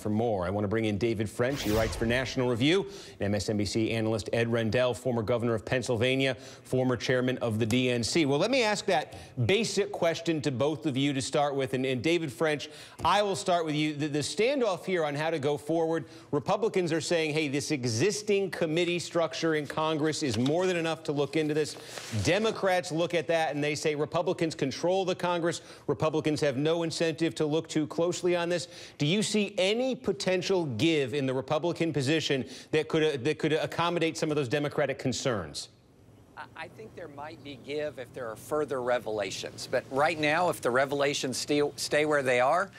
For more, I want to bring in David French. He writes for National Review, and MSNBC analyst Ed Rendell, former governor of Pennsylvania, former chairman of the DNC. Well, let me ask that basic question to both of you to start with. And David French, I will start with you. The standoff here on how to go forward, Republicans are saying, hey, this existing committee structure in Congress is more than enough to look into this. Democrats look at that and they say Republicans control the Congress. Republicans have no incentive to look too closely on this. Do you see any potential give in the Republican position that could accommodate some of those Democratic concerns? I think there might be give if there are further revelations. But right now, if the revelations stay where they are,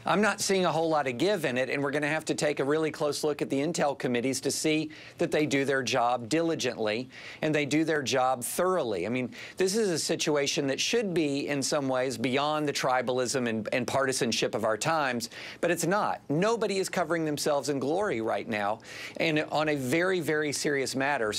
I'm not seeing a whole lot of give in it, and we're going to have to take a really close look at the intel committees to see that they do their job diligently and they do their job thoroughly. I mean, this is a situation that should be, in some ways, beyond the tribalism and partisanship of our times, but it's not. Nobody is covering themselves in glory right now, and on a very, very serious matter.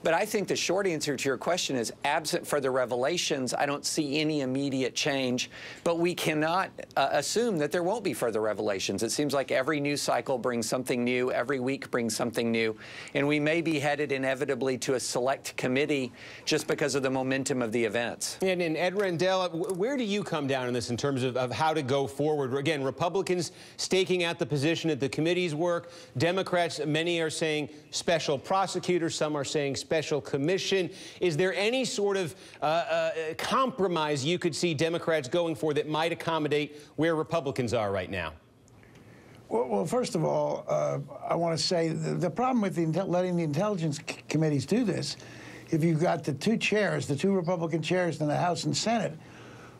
But I think the short answer to your question is, absent further revelations, I don't see any immediate change, but we cannot assume that there won't be further revelations. It seems like every news cycle brings something new, every week brings something new, and we may be headed inevitably to a select committee just because of the momentum of the events. And Ed Rendell, where do you come down on this in terms of how to go forward? Again, Republicans staking out the position that the committees work. Democrats, many are saying special prosecutor, some are saying special commission. Is there any sort of compromise you could see Democrats going for that might accommodate where Republicans are right now? Well, first of all, I want to say the problem with letting the intelligence committees do this, if you've got the two Republican chairs in the House and Senate,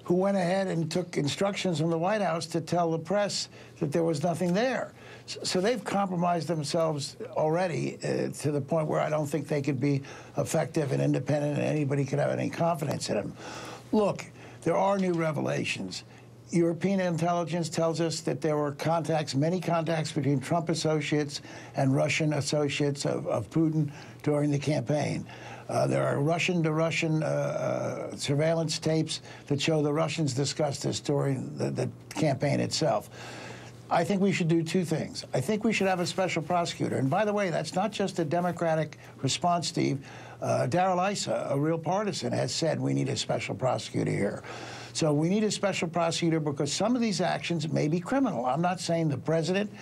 who went ahead and took instructions from the White House to tell the press that there was nothing there. So they've compromised themselves already to the point where I don't think they could be effective and independent and anybody could have any confidence in them. Look, there are new revelations. European intelligence tells us that there were contacts, many contacts between Trump associates and Russian associates of Putin during the campaign. There are Russian-to-Russian surveillance tapes that show the Russians discussed this during the campaign itself. I think we should do two things. I think we should have a special prosecutor. And by the way, that's not just a Democratic response, Steve. Darrell Issa, a real partisan, has said we need a special prosecutor here. So we need a special prosecutor because some of these actions may be criminal. I'm not saying the president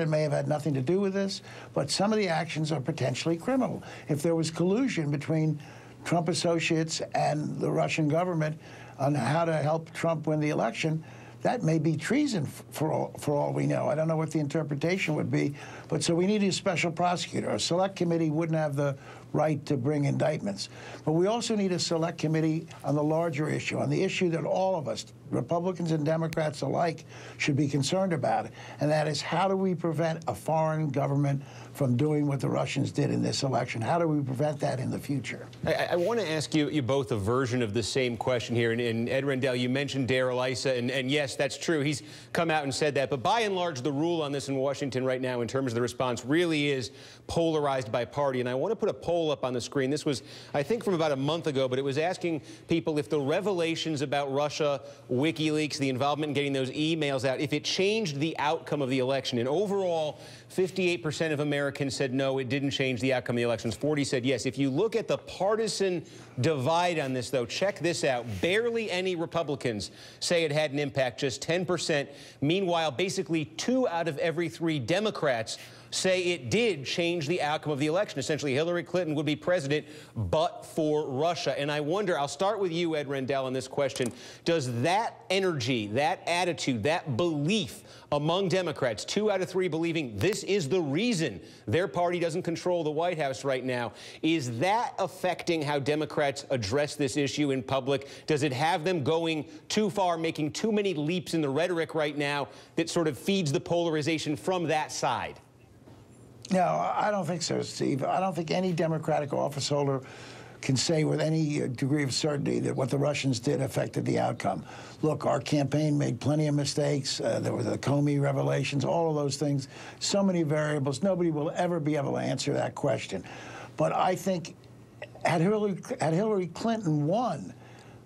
may have had nothing to do with this, but some of the actions are potentially criminal. If there was collusion between Trump associates and the Russian government on how to help Trump win the election, that may be treason for all we know. I don't know what the interpretation would be, but so we need a special prosecutor. A select committee wouldn't have the right to bring indictments. But we also need a select committee on the larger issue, on the issue that all of us, Republicans and Democrats alike, should be concerned about, and that is how do we prevent a foreign government from doing what the Russians did in this election? How do we prevent that in the future? I want to ask you both a version of the same question here. And Ed Rendell, you mentioned Darrell Issa, and yes, that's true. He's come out and said that. But by and large, the rule on this in Washington right now in terms of the response really is polarized by party. And I want to put a poll up on the screen. This was, I think, from about a month ago, but it was asking people if the revelations about Russia, WikiLeaks, the involvement in getting those emails out, if it changed the outcome of the election. And overall, 58% of Americans said no, it didn't change the outcome of the elections. 40 said yes. If you look at the partisan divide on this, though, check this out. Barely any Republicans say it had an impact, just 10%. Meanwhile, basically 2 out of every 3 Democrats say it did change the outcome of the election. Essentially, Hillary Clinton would be president but for Russia. And I wonder, I'll start with you, Ed Rendell, on this question. Does that energy, that attitude, that belief among Democrats, 2 out of 3 believing this is the reason their party doesn't control the White House right now, is that affecting how Democrats address this issue in public? Does it have them going too far, making too many leaps in the rhetoric right now that sort of feeds the polarization from that side? No, I don't think so, Steve. I don't think any Democratic officeholder can say with any degree of certainty that what the Russians did affected the outcome. Look, our campaign made plenty of mistakes. There were the Comey revelations, all of those things, so many variables. Nobody will ever be able to answer that question. But I think had Hillary Clinton won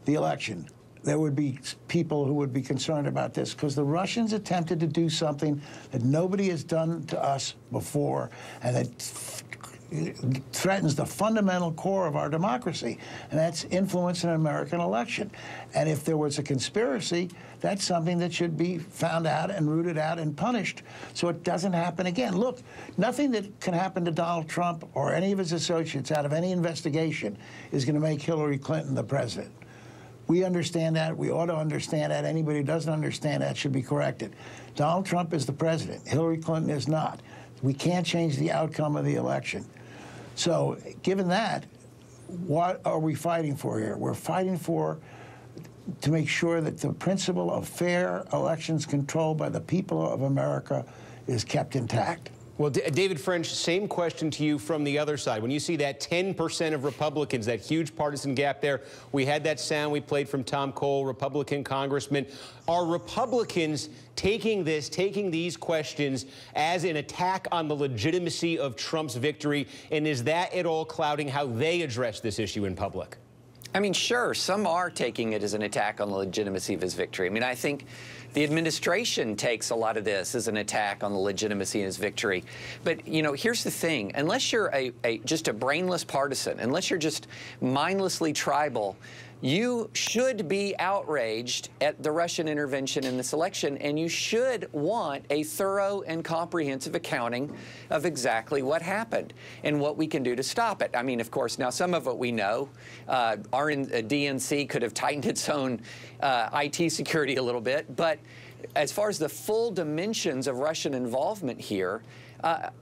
the election, there would be people who would be concerned about this, because the Russians attempted to do something that nobody has done to us before, and that threatens the fundamental core of our democracy, and that's influence in an American election. And if there was a conspiracy, that's something that should be found out and rooted out and punished so it doesn't happen again. Look, nothing that can happen to Donald Trump or any of his associates out of any investigation is going to make Hillary Clinton the president. We understand that. We ought to understand that. Anybody who doesn't understand that should be corrected. Donald Trump is the president. Hillary Clinton is not. We can't change the outcome of the election. So, given that, what are we fighting for here? We're fighting to make sure that the principle of fair elections controlled by the people of America is kept intact. Well, David French, same question to you from the other side. When you see that 10% of Republicans, that huge partisan gap there, we had that sound we played from Tom Cole, Republican congressman. Are Republicans taking these questions as an attack on the legitimacy of Trump's victory? And is that at all clouding how they address this issue in public? I mean, sure, some are taking it as an attack on the legitimacy of his victory. I mean, I think the administration takes a lot of this as an attack on the legitimacy of his victory. But, you know, here's the thing. Unless you're just a brainless partisan, unless you're just mindlessly tribal, you should be outraged at the Russian intervention in this election, and you should want a thorough and comprehensive accounting of exactly what happened and what we can do to stop it. I mean, of course, now some of it we know. Our DNC could have tightened its own IT security a little bit, but as far as the full dimensions of Russian involvement here,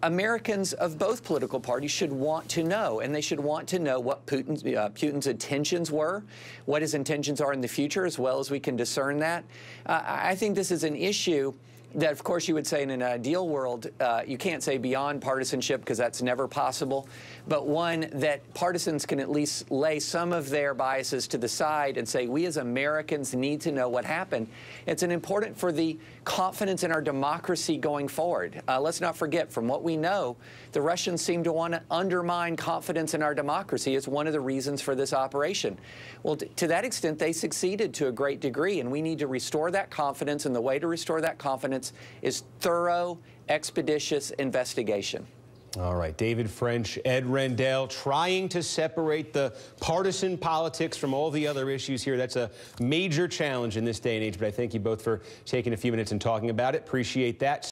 Americans of both political parties should want to know, and they should want to know what Putin's intentions were, what his intentions are in the future, as well as we can discern that. I think this is an issue that, of course, you would say in an ideal world, you can't say beyond partisanship because that's never possible, but one that partisans can at least lay some of their biases to the side and say, we as Americans need to know what happened. It's important for the confidence in our democracy going forward. Let's not forget, from what we know, the Russians seem to want to undermine confidence in our democracy as one of the reasons for this operation. Well, to that extent, they succeeded to a great degree, and we need to restore that confidence, and the way to restore that confidence is thorough, expeditious investigation. All right, David French, Ed Rendell, trying to separate the partisan politics from all the other issues here. That's a major challenge in this day and age, but I thank you both for taking a few minutes and talking about it. Appreciate that.